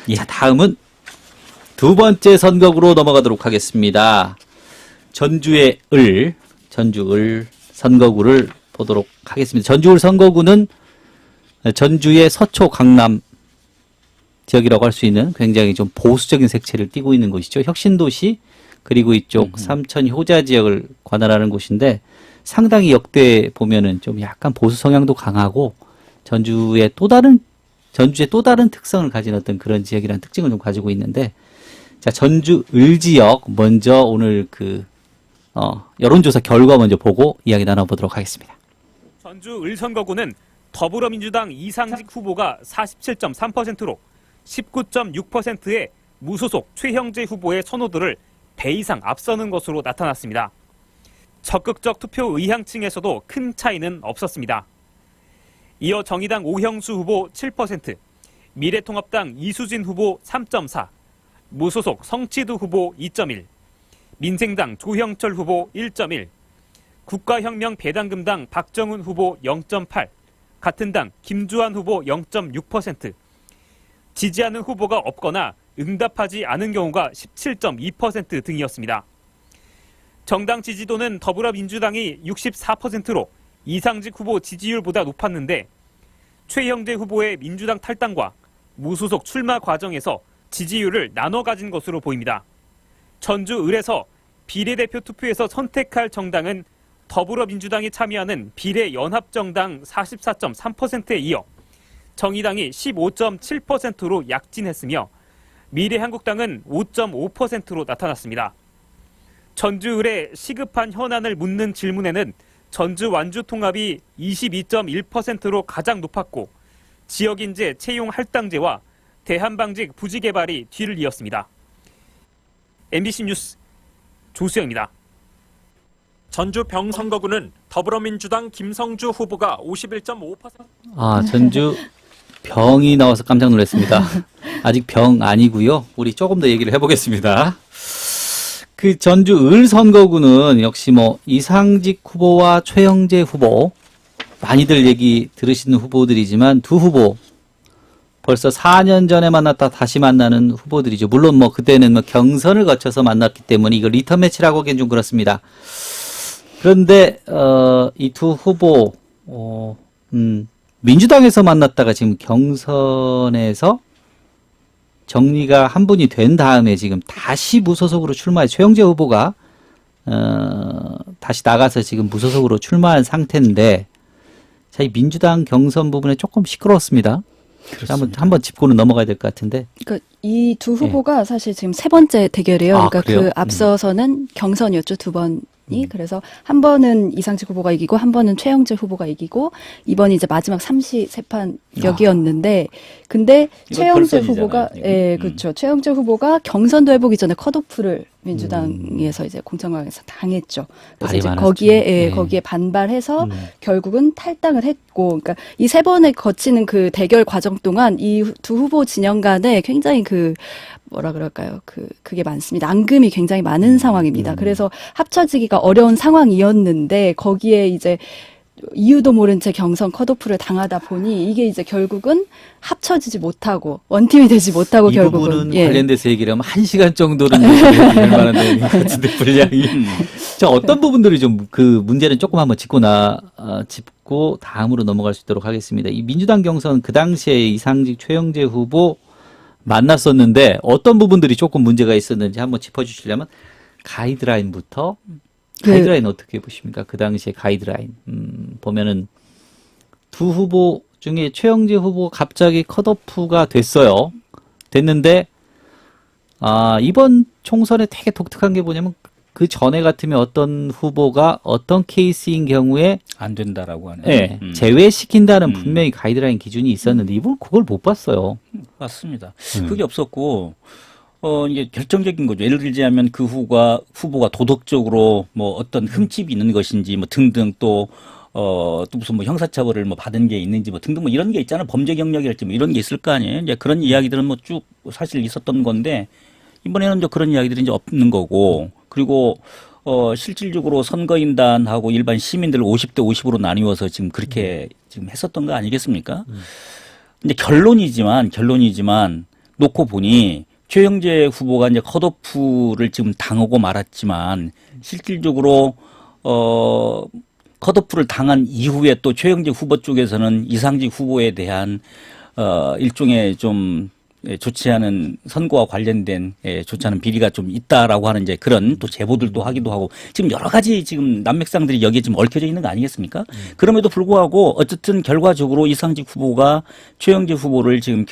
예. 자, 다음은 두 번째 선거구로 넘어가도록 하겠습니다. 전주 을 선거구를 보도록 하겠습니다. 전주 을 선거구는 전주의 서초 강남 지역이라고 할 수 있는 굉장히 좀 보수적인 색채를 띠고 있는 곳이죠. 혁신도시 그리고 이쪽 삼천 효자 지역을 관할하는 곳인데 상당히 역대 보면은 좀 약간 보수 성향도 강하고 전주의 또 다른 특성을 가진 어떤 그런 지역이라는 특징을 좀 가지고 있는데 자, 전주 을 지역 먼저 오늘 여론조사 결과 먼저 보고 이야기 나눠보도록 하겠습니다. 전주 을 선거구는 더불어민주당 이상직 후보가 47.3%로 19.6%의 무소속 최형재 후보의 선호도를 배 이상 앞서는 것으로 나타났습니다. 적극적 투표 의향층에서도 큰 차이는 없었습니다. 이어 정의당 오형수 후보 7%, 미래통합당 이수진 후보 3.4, 무소속 성치두 후보 2.1, 민생당 조형철 후보 1.1, 국가혁명 배당금당 박정훈 후보 0.8, 같은 당 김주환 후보 0.6%, 지지하는 후보가 없거나 응답하지 않은 경우가 17.2% 등이었습니다. 정당 지지도는 더불어민주당이 64%로 이상직 후보 지지율보다 높았는데 최형재 후보의 민주당 탈당과 무소속 출마 과정에서 지지율을 나눠 가진 것으로 보입니다. 전주 을에서 비례대표 투표에서 선택할 정당은 더불어민주당이 참여하는 비례연합정당 44.3%에 이어 정의당이 15.7%로 약진했으며 미래한국당은 5.5%로 나타났습니다. 전주 을의 시급한 현안을 묻는 질문에는 전주 완주 통합이 22.1%로 가장 높았고 지역인재 채용 할당제와 대한방직 부지 개발이 뒤를 이었습니다. MBC 뉴스 조수영입니다. 전주 병 선거구는 더불어민주당 김성주 후보가 51.5%. 전주 병이 나와서 깜짝 놀랐습니다. 아직 병 아니고요. 우리 조금 더 얘기를 해보겠습니다. 그 전주 을 선거구는 역시 이상직 후보와 최형재 후보 많이들 얘기 들으시는 후보들이지만 두 후보 벌써 4년 전에 만났다 다시 만나는 후보들이죠. 물론 그때는 경선을 거쳐서 만났기 때문에 이걸 리턴 매치라고 하기엔 좀 그렇습니다. 그런데 이 두 후보 민주당에서 만났다가 지금 경선에서 정리가 한 분이 된 다음에 지금 다시 무소속으로 출마해 최형재 후보가 다시 나가서 지금 무소속으로 출마한 상태인데 자, 이 민주당 경선 부분에 조금 시끄러웠습니다. 한번 짚고는 넘어가야 될 것 같은데. 그러니까 이 두 후보가 사실 지금 세 번째 대결이에요. 그러니까 그래요? 그 앞서서는 경선이었죠, 두 번이. 그래서 한 번은 이상직 후보가 이기고 한 번은 최형재 후보가 이기고 이번이 이제 마지막 삼시세판격이었는데 근데 최형재 후보가 그렇죠. 최형재 후보가 경선도 해보기 전에 컷오프를 민주당에서 이제 공천광에서 당했죠. 그래서 이제 거기에 반발해서 결국은 탈당을 했고, 그러니까 이 세 번에 거치는 그 대결 과정 동안 이 두 후보 진영 간에 굉장히 그게 많습니다. 앙금이 굉장히 많은 상황입니다. 그래서 합쳐지기가 어려운 상황이었는데 거기에 이제 이유도 모른 채 경선 컷오프를 당하다 보니 이게 이제 결국은 합쳐지지 못하고 원팀이 되지 못하고 이 결국은 부분은 관련돼서 얘기를 하면 1시간 정도는 얘기할 만한 내용 같은데 분량이. 자, 어떤 부분들이 좀 그 문제는 조금 한번 짚고 다음으로 넘어갈 수 있도록 하겠습니다. 이 민주당 경선 그 당시에 이상직 최형재 후보 만났었는데 어떤 부분들이 조금 문제가 있었는지 한번 짚어주시려면 가이드라인부터 가이드라인 어떻게 보십니까? 그 당시에 가이드라인 보면은 두 후보 중에 최형재 후보 갑자기 컷오프가 됐는데 이번 총선에 되게 독특한 게 뭐냐면 그 전에 같으면 어떤 후보가 어떤 케이스인 경우에 안 된다라고 하네. 네, 제외시킨다는 분명히 가이드라인 기준이 있었는데 이분 그걸 못 봤어요. 맞습니다. 그게 없었고 이게 결정적인 거죠. 예를 들자면 그 후보가 도덕적으로 어떤 흠집이 있는 것인지 등등 또 무슨 형사처벌을 받은 게 있는지 등등 이런 게 있잖아요. 범죄 경력이랄지 이런 게 있을 거 아니에요. 이제 그런 이야기들은 쭉 사실 있었던 건데 이번에는 이제 그런 이야기들이 이제 없는 거고 그리고 실질적으로 선거인단하고 일반 시민들 50대 50으로 나뉘어서 지금 그렇게 지금 했었던 거 아니겠습니까? 이제 결론이지만 놓고 보니 최영재 후보가 이제 컷오프를 지금 당하고 말았지만 실질적으로 컷오프를 당한 이후에 또 최영재 후보 쪽에서는 이상직 후보에 대한 일종의 좀 좋지 않은 선거와 관련된 좋지 않은 비리가 좀 있다라고 하는 이제 그런 또 제보들도 하기도 하고 지금 여러 가지 지금 난맥상들이 여기에 지금 얽혀져 있는 거 아니겠습니까? 그럼에도 불구하고 어쨌든 결과적으로 이상직 후보가 최영재 후보를 지금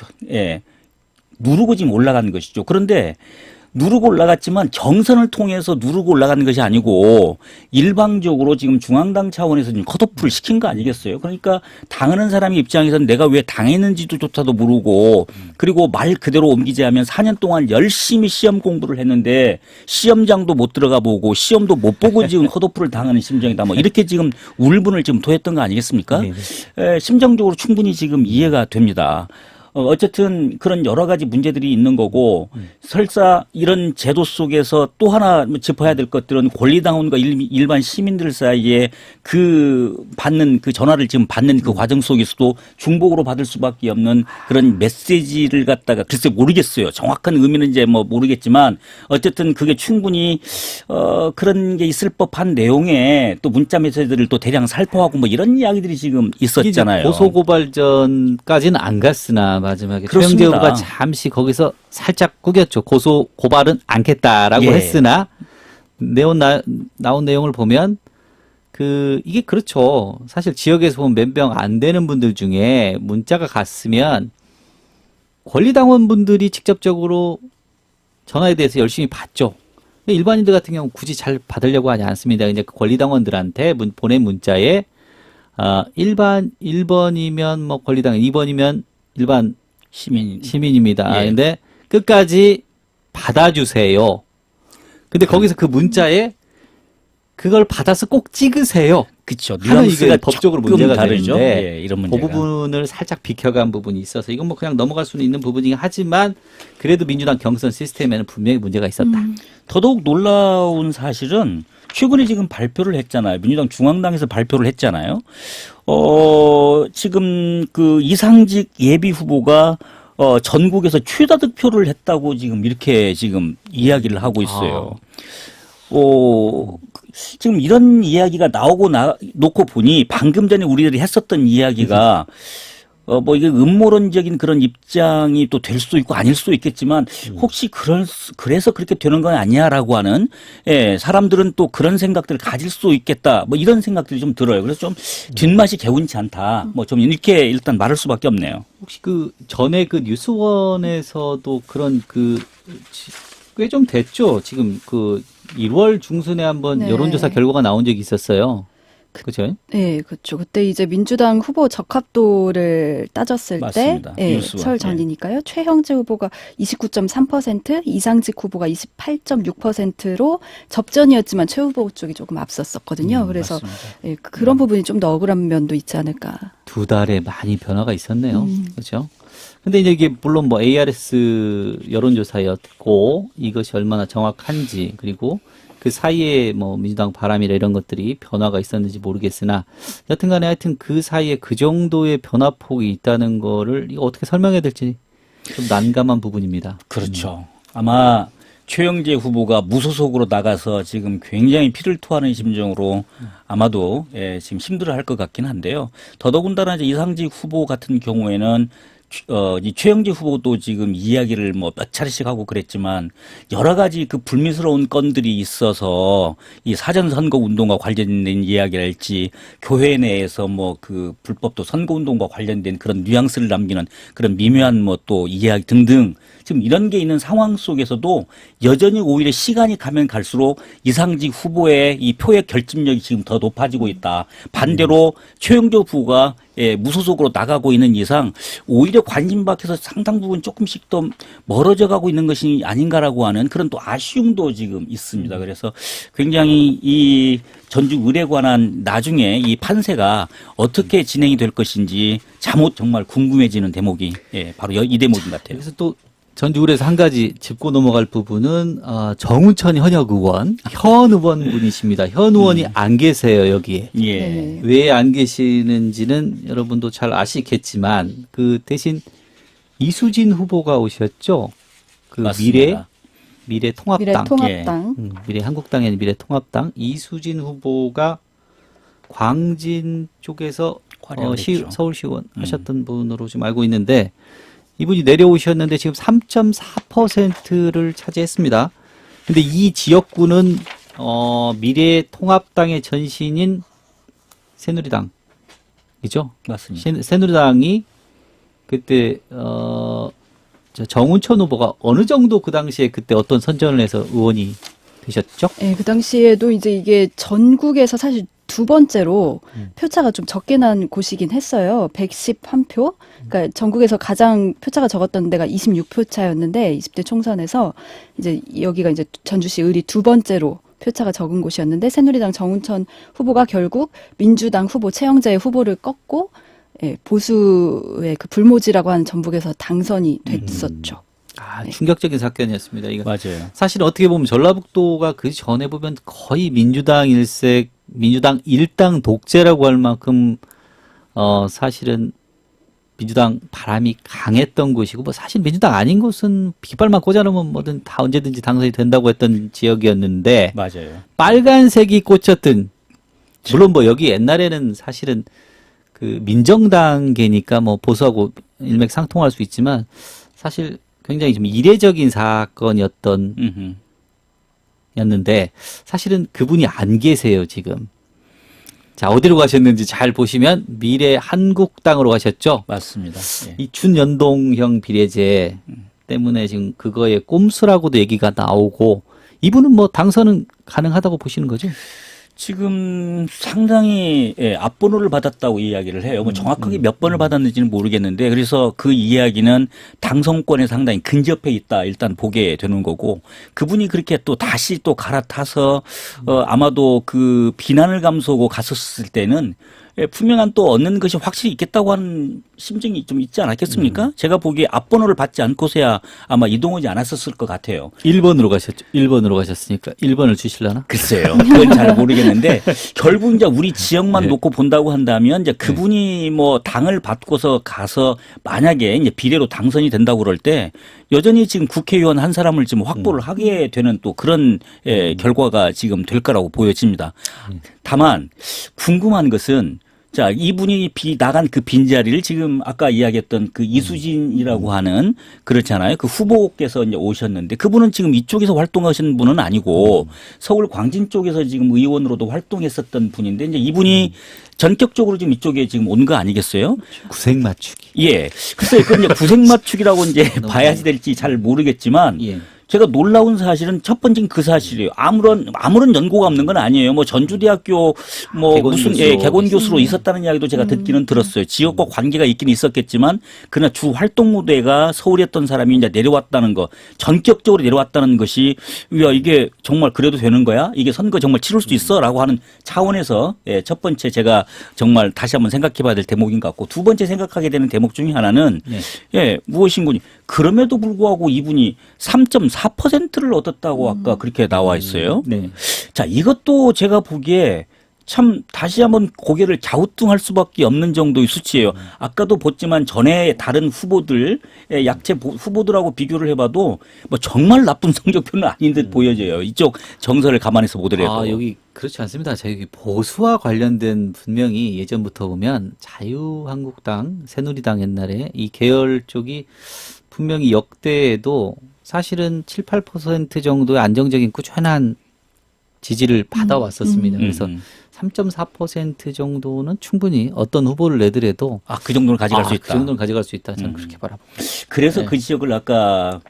누르고 지금 올라간 것이죠. 그런데 누르고 올라갔지만 경선을 통해서 누르고 올라가는 것이 아니고 일방적으로 지금 중앙당 차원에서 지금 컷오프를 시킨 거 아니겠어요? 그러니까 당하는 사람의 입장에서는 내가 왜 당했는지도 조차도 모르고 그리고 말 그대로 옮기자면 4년 동안 열심히 시험 공부를 했는데 시험장도 못 들어가 보고 시험도 못 보고 지금 컷오프를 당하는 심정이다. 뭐 이렇게 지금 울분을 지금 토했던 거 아니겠습니까? 심정적으로 충분히 지금 이해가 됩니다. 어쨌든 그런 여러 가지 문제들이 있는 거고 설사 이런 제도 속에서 또 하나 짚어야 될 것들은 권리당원과 일반 시민들 사이에 그 받는 그 전화를 지금 받는 그 과정 속에서도 중복으로 받을 수밖에 없는 그런 메시지를 갖다가 글쎄 모르겠어요. 정확한 의미는 이제 뭐 모르겠지만 어쨌든 그게 충분히 그런 게 있을 법한 내용의 또 문자 메시지들을 또 대량 살포하고 뭐 이런 이야기들이 지금 있었잖아요. 고소고발전까지는 안 갔으나 마지막에 그렇습니다. 최영재 후보가 잠시 거기서 살짝 구겼죠. 고소 고발은 않겠다라고 했으나 나온 내용을 보면 이게 그렇죠. 사실 지역에서 보면 몇 명 안 되는 분들 중에 문자가 갔으면 권리당원분들이 직접적으로 전화에 대해서 열심히 받죠. 일반인들 같은 경우는 굳이 잘 받으려고 하지 않습니다. 이제 권리당원들한테 보낸 문자에 1번이면 뭐 권리당원, 2번이면 일반 시민입니다. 예. 근데 끝까지 받아주세요. 근데 거기서 그 문자에 그걸 받아서 꼭 찍으세요. 그렇죠. 하는 이게 법적으로 문제가 다르죠. 되는데 이런 그 문제가. 부분을 살짝 비켜간 부분이 있어서 이건 뭐 그냥 넘어갈 수는 있는 부분이긴 하지만 그래도 민주당 경선 시스템에는 분명히 문제가 있었다. 더더욱 놀라운 사실은 최근에 지금 발표를 했잖아요. 민주당 중앙당에서 발표를 했잖아요. 지금 그 이상직 예비 후보가 전국에서 최다 득표를 했다고 지금 이렇게 지금 이야기를 하고 있어요. 지금 이런 이야기가 놓고 보니 방금 전에 우리들이 했었던 이야기가 뭐 이게 음모론적인 그런 입장이 또 될 수도 있고 아닐 수도 있겠지만 혹시 그래서 그렇게 되는 건 아니야라고 하는 사람들은 또 그런 생각들을 가질 수 있겠다 뭐 이런 생각들이 좀 들어요. 그래서 좀 뒷맛이 개운치 않다. 뭐 좀 이렇게 일단 말할 수밖에 없네요. 혹시 전에 뉴스원에서도 그런 꽤 좀 됐죠. 지금 1월 중순에 한번 네. 여론조사 결과가 나온 적이 있었어요. 그죠? 네, 그렇죠. 그때 이제 민주당 후보 적합도를 따졌을 맞습니다. 때, 뉴스원. 설 전이니까요. 최형재 후보가 29.3%, 이상직 후보가 28.6%로 접전이었지만 최 후보 쪽이 조금 앞섰었거든요. 그래서 그런 부분이 좀 더 억울한 면도 있지 않을까. 두 달에 많이 변화가 있었네요. 그렇죠? 근데 이제 이게 물론 뭐 ARS 여론조사였고 이것이 얼마나 정확한지 그리고 그 사이에 뭐 민주당 바람이나 이런 것들이 변화가 있었는지 모르겠으나 여튼간에 하여튼 그 사이에 그 정도의 변화폭이 있다는 거를 이거 어떻게 설명해야 될지 좀 난감한 부분입니다. 그렇죠. 아마 최영재 후보가 무소속으로 나가서 지금 굉장히 피를 토하는 심정으로 아마도 지금 힘들어할 것 같긴 한데요. 더더군다나 이제 이상직 후보 같은 경우에는 이 최영재 후보도 지금 이야기를 뭐 몇 차례씩 하고 그랬지만 여러 가지 그 불미스러운 건들이 있어서 이 사전 선거 운동과 관련된 이야기랄지 교회 내에서 뭐 그 불법도 선거 운동과 관련된 그런 뉘앙스를 남기는 그런 미묘한 뭐 또 이야기 등등 지금 이런 게 있는 상황 속에서도 여전히 오히려 시간이 가면 갈수록 이상직 후보의 이 표의 결집력이 지금 더 높아지고 있다. 반대로 최영재 후보가 무소속으로 나가고 있는 이상 오히려 관심 밖에서 상당 부분 조금씩 더 멀어져 가고 있는 것이 아닌가라고 하는 그런 또 아쉬움도 지금 있습니다. 그래서 굉장히 이 전주 의뢰 관한 나중에 이 판세가 어떻게 진행이 될 것인지 잠옷 정말 궁금해지는 대목이 바로 이 대목인 것 같아요. 그래서 또 전주울에서 한 가지 짚고 넘어갈 부분은 정우천 현역 의원, 현 의원분이십니다. 현 의원이 안 계세요 여기에. 네. 왜 안 계시는지는 여러분도 잘 아시겠지만 그 대신 이수진 후보가 오셨죠? 그 맞습니다. 미래통합당. 미래통합당. 미래한국당이 아닌 미래통합당. 이수진 후보가 광진 쪽에서 활약을 했죠. 서울시의원 하셨던 분으로 지금 알고 있는데 이분이 내려오셨는데 지금 3.4%를 차지했습니다. 근데 이 지역구는 미래통합당의 전신인 새누리당이죠. 맞습니다. 새누리당이 그때 정운천 후보가 어느 정도 그 당시에 그때 어떤 선전을 해서 의원이 되셨죠? 네, 그 당시에도 이제 이게 전국에서 사실 두 번째로 표차가 좀 적게 난 곳이긴 했어요. 111표. 그러니까 전국에서 가장 표차가 적었던 데가 26표 차였는데 20대 총선에서 이제 여기가 이제 전주시 을이 두 번째로 표차가 적은 곳이었는데 새누리당 정운천 후보가 결국 민주당 후보 최영재 후보를 꺾고 예, 보수의 그 불모지라고 하는 전북에서 당선이 됐었죠. 아, 충격적인 사건이었습니다. 이거 맞아요. 사실 어떻게 보면 전라북도가 그 전에 보면 거의 민주당 일당 독재라고 할 만큼 사실은 민주당 바람이 강했던 곳이고 뭐 사실 민주당 아닌 곳은 깃발만 꽂아놓으면 뭐든 다 언제든지 당선이 된다고 했던 지역이었는데 맞아요. 빨간색이 꽂혔던 물론 뭐 여기 옛날에는 사실은 그 민정당계니까 뭐 보수하고 일맥상통할 수 있지만 사실 굉장히 좀 이례적인 사건이었던 였는데 사실은 그분이 안 계세요 지금. 자 어디로 가셨는지 잘 보시면 미래한국당으로 가셨죠. 맞습니다. 예. 이 준연동형 비례제 때문에 지금 그거의 꼼수라고도 얘기가 나오고 이분은 뭐 당선은 가능하다고 보시는 거죠? 지금 상당히 앞번호를 받았다고 이야기를 해요. 뭐 정확하게 몇 번을 받았는지는 모르겠는데 그래서 그 이야기는 당선권에 상당히 근접해 있다 일단 보게 되는 거고 그분이 그렇게 또 다시 또 갈아타서 아마도 그 비난을 감수하고 갔었을 때는 분명한 또 얻는 것이 확실히 있겠다고 하는 심정이 좀 있지 않았겠습니까? 제가 보기에 앞번호를 받지 않고서야 아마 이동하지 않았었을 것 같아요. 1번으로 가셨죠. 1번으로 가셨으니까 1번을 주실라나? 글쎄요. 그건 잘 모르겠는데 결국 이제 우리 지역만 네. 놓고 본다고 한다면 이제 그분이 뭐 당을 받고서 가서 만약에 이제 비례로 당선이 된다고 그럴 때 여전히 지금 국회의원 한 사람을 지금 확보를 하게 되는 또 그런 결과가 지금 될 거라고 보여집니다. 다만 궁금한 것은 자, 이분이 나간 그 빈자리를 지금 아까 이야기했던 그 이수진이라고 하는 그렇잖아요. 그 후보께서 이제 오셨는데 그분은 지금 이쪽에서 활동하신 분은 아니고 서울 광진 쪽에서 지금 의원으로도 활동했었던 분인데 이제 이분이 전격적으로 지금 이쪽에 지금 온 거 아니겠어요? 구색 맞추기. 예. 글쎄요. 그건 이제 구색 맞추기라고 이제 봐야지 될지 잘 모르겠지만 예. 제가 놀라운 사실은 첫 번째는 그 사실이에요. 아무런 연고가 없는 건 아니에요. 뭐 전주대학교 뭐 개건 무슨 교수로 개건 교수로 있었다는 이야기도 제가 듣기는 들었어요. 지역과 관계가 있긴 있었겠지만 그러나 주 활동 무대가 서울이었던 사람이 이제 내려왔다는 거, 전격적으로 내려왔다는 것이 야 이게 정말 그래도 되는 거야? 이게 선거 정말 치를 수 있어?라고 하는 차원에서 첫 번째 제가 정말 다시 한번 생각해봐야 될 대목인 것 같고 두 번째 생각하게 되는 대목 중에 하나는 무엇인군요. 그럼에도 불구하고 이분이 3.4%를 얻었다고 아까 그렇게 나와 있어요. 네. 자, 이것도 제가 보기에 참 다시 한번 고개를 갸우뚱할 수밖에 없는 정도의 수치예요. 아까도 봤지만 전에 다른 후보들, 약체 후보들하고 비교를 해봐도 뭐 정말 나쁜 성적표는 아닌 듯 보여져요. 이쪽 정서를 가만히서 보더라도. 아, 여기 그렇지 않습니다. 저기 보수와 관련된 분명히 예전부터 보면 자유한국당, 새누리당 옛날에 이 계열 쪽이 분명히 역대에도 사실은 7, 8% 정도의 안정적인 꾸준한 지지를 받아왔었습니다. 그래서 3.4% 정도는 충분히 어떤 후보를 내더라도 그 정도는 가져갈 수 있다. 그 정도는 가져갈 수 있다. 저는 그렇게 바라봅니다. 그래서 네. 그 지역을 아까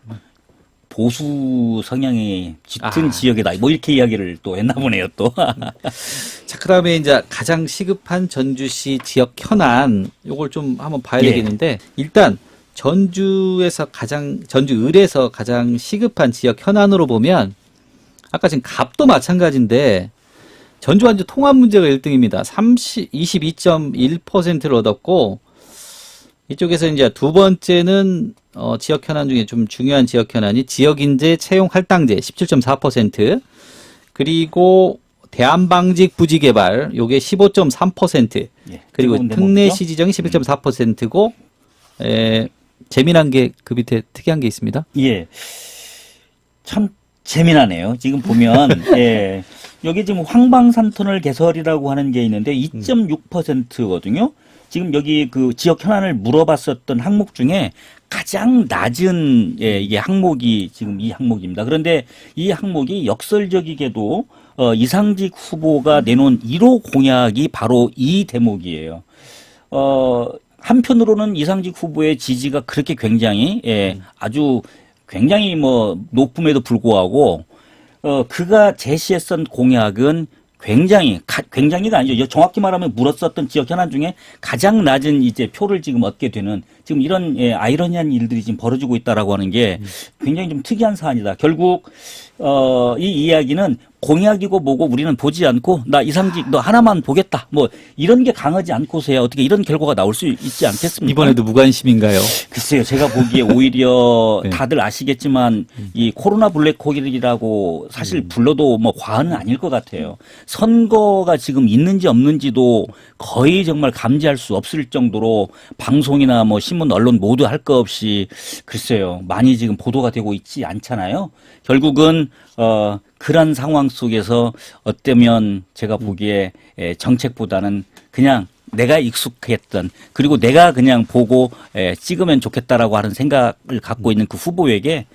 보수 성향이 짙은 지역이다. 뭐 이렇게 이야기를 또 했나 보네요, 또. 자, 그다음에 이제 가장 시급한 전주시 지역 현안 요걸 좀 한번 봐야 되겠는데 일단 전주 을에서 가장 시급한 지역 현안으로 보면 아까 지금 갑도 마찬가지인데 전주 완주 통합 문제가 1등입니다. 22.1%를 얻었고 이쪽에서 이제 두 번째는 지역 현안 중에 좀 중요한 지역 현안이 지역 인재 채용 할당제 17.4% 그리고 대안방직 부지 개발 요게 15.3% 그리고 특례시 지정이 11.4%고 재미난 게 그 밑에 특이한 게 있습니다. 예. 참 재미나네요. 지금 보면, 예. 여기 지금 황방산터널 개설이라고 하는 게 있는데 2.6%거든요. 지금 여기 그 지역 현안을 물어봤었던 항목 중에 가장 낮은, 예, 이게 항목이 지금 이 항목입니다. 그런데 이 항목이 역설적이게도 이상직 후보가 내놓은 1호 공약이 바로 이 대목이에요. 한편으로는 이상직 후보의 지지가 그렇게 굉장히, 예, 아주 굉장히 뭐 높음에도 불구하고 그가 제시했던 공약은 굉장히가 아니죠. 정확히 말하면 물었었던 지역 현안 중에 가장 낮은 이제 표를 지금 얻게 되는 지금 이런, 예, 아이러니한 일들이 지금 벌어지고 있다라고 하는 게 굉장히 좀 특이한 사안이다. 결국 이 이야기는 공약이고 뭐고 우리는 보지 않고 나 이상직 너 하나만 보겠다. 뭐 이런 게 강하지 않고서야 어떻게 이런 결과가 나올 수 있지 않겠습니까? 이번에도 무관심인가요? 글쎄요, 제가 보기에 오히려 네. 다들 아시겠지만 이 코로나 블랙홀이라고 사실 불러도 뭐 과언은 아닐 것 같아요. 선거가 지금 있는지 없는지도 거의 정말 감지할 수 없을 정도로 방송이나 뭐 신문, 언론 모두 할 거 없이 글쎄요, 많이 지금 보도가 되고 있지 않잖아요. 결국은 그런 상황 속에서 어쩌면 제가 보기에 정책보다는 그냥 내가 익숙했던 그리고 내가 그냥 보고 찍으면 좋겠다라고 하는 생각을 갖고 있는 그 후보에게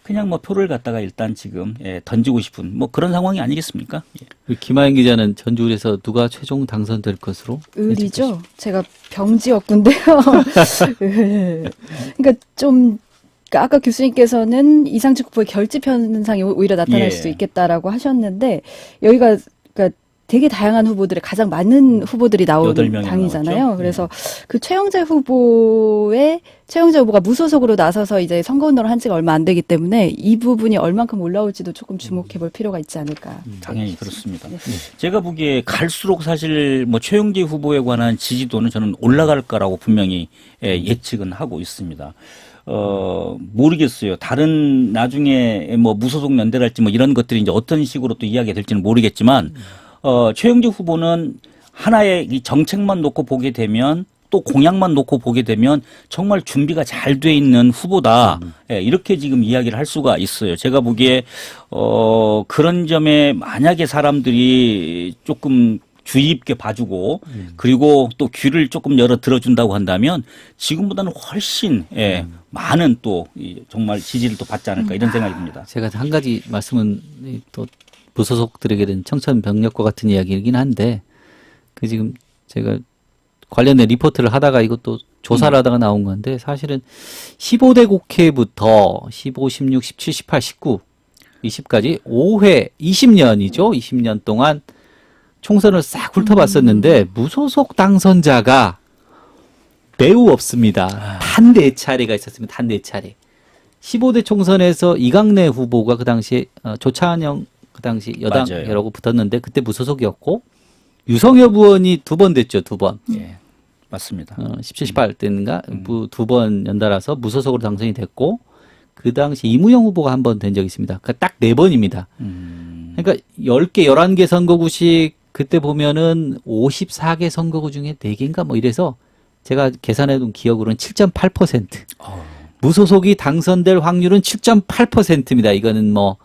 그냥 뭐 표를 갖다가 일단 지금 던지고 싶은 뭐 그런 상황이 아니겠습니까? 예. 김하영 기자는 전주에서 누가 최종 당선될 것으로? 을이죠. 제가 병지였군데요. 그러니까 좀 그러니까 아까 교수님께서는 이상직 후보의 결집 현상이 오히려 나타날 예. 수 있겠다라고 하셨는데 여기가 그러니까 되게 다양한 후보들의 가장 많은 후보들이 나온 8명이 당이잖아요. 나왔죠. 그래서 그 최영재 후보가 무소속으로 나서서 이제 선거운동을 한 지가 얼마 안 되기 때문에 이 부분이 얼만큼 올라올지도 조금 주목해 볼 필요가 있지 않을까. 당연히 그렇습니다. 네. 제가 보기에 갈수록 사실 뭐 최영재 후보에 관한 지지도는 저는 올라갈 거라고 분명히 예측은 하고 있습니다. 모르겠어요. 다른 나중에 뭐 무소속 연대랄지 뭐 이런 것들이 이제 어떤 식으로 또 이야기가 될지는 모르겠지만 최영재 후보는 하나의 이 정책만 놓고 보게 되면 또 공약만 놓고 보게 되면 정말 준비가 잘 돼 있는 후보다. 예, 이렇게 지금 이야기를 할 수가 있어요. 제가 보기에 그런 점에 만약에 사람들이 조금 주의 깊게 봐주고 그리고 또 귀를 조금 열어 들어준다고 한다면 지금보다는 훨씬 많은 또 정말 지지를 또 받지 않을까 이런 생각이 듭니다. 제가 한 가지 말씀은 또 무소속들에게 된 청천벽력과 같은 이야기이긴 한데 그 지금 제가 관련된 리포트를 하다가 이것도 조사를 하다가 나온 건데 사실은 15대 국회부터 15, 16, 17, 18, 19, 20까지 5회 20년이죠. 20년 동안 총선을 싹 훑어봤었는데 무소속 당선자가 매우 없습니다. 단 4차례가 있었습니다. 단 4차례. 15대 총선에서 이강래 후보가 그 당시에 조찬영 그 당시 여당이라고 붙었는데 그때 무소속이었고 유성엽 의원이 2번 됐죠. 2번. 예, 맞습니다. 17, 18 때인가 2번 연달아서 무소속으로 당선이 됐고 그 당시 이무영 후보가 한 번 된 적이 있습니다. 그러니까 딱 4번입니다. 그러니까 10개, 11개 선거구씩 그때 보면은 54개 선거구 중에 4개인가 뭐 이래서 제가 계산해둔 기억으로는 7.8%. 무소속이 당선될 확률은 7.8%입니다. 이거는 뭐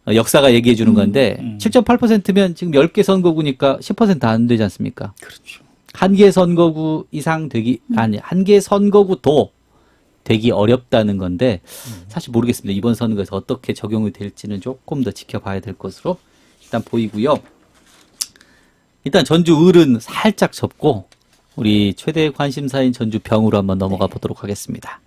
역사가 얘기해 주는 건데 7.8%면 지금 10개 선거구니까 10% 안 되지 않습니까? 그렇죠. 한 개 선거구 이상 되기 아니 한 개 선거구도 되기 어렵다는 건데 사실 모르겠습니다. 이번 선거에서 어떻게 적용이 될지는 조금 더 지켜봐야 될 것으로 일단 보이고요. 일단 전주 을은 살짝 접고 우리 최대 관심사인 전주 병으로 한번 넘어가 보도록 하겠습니다.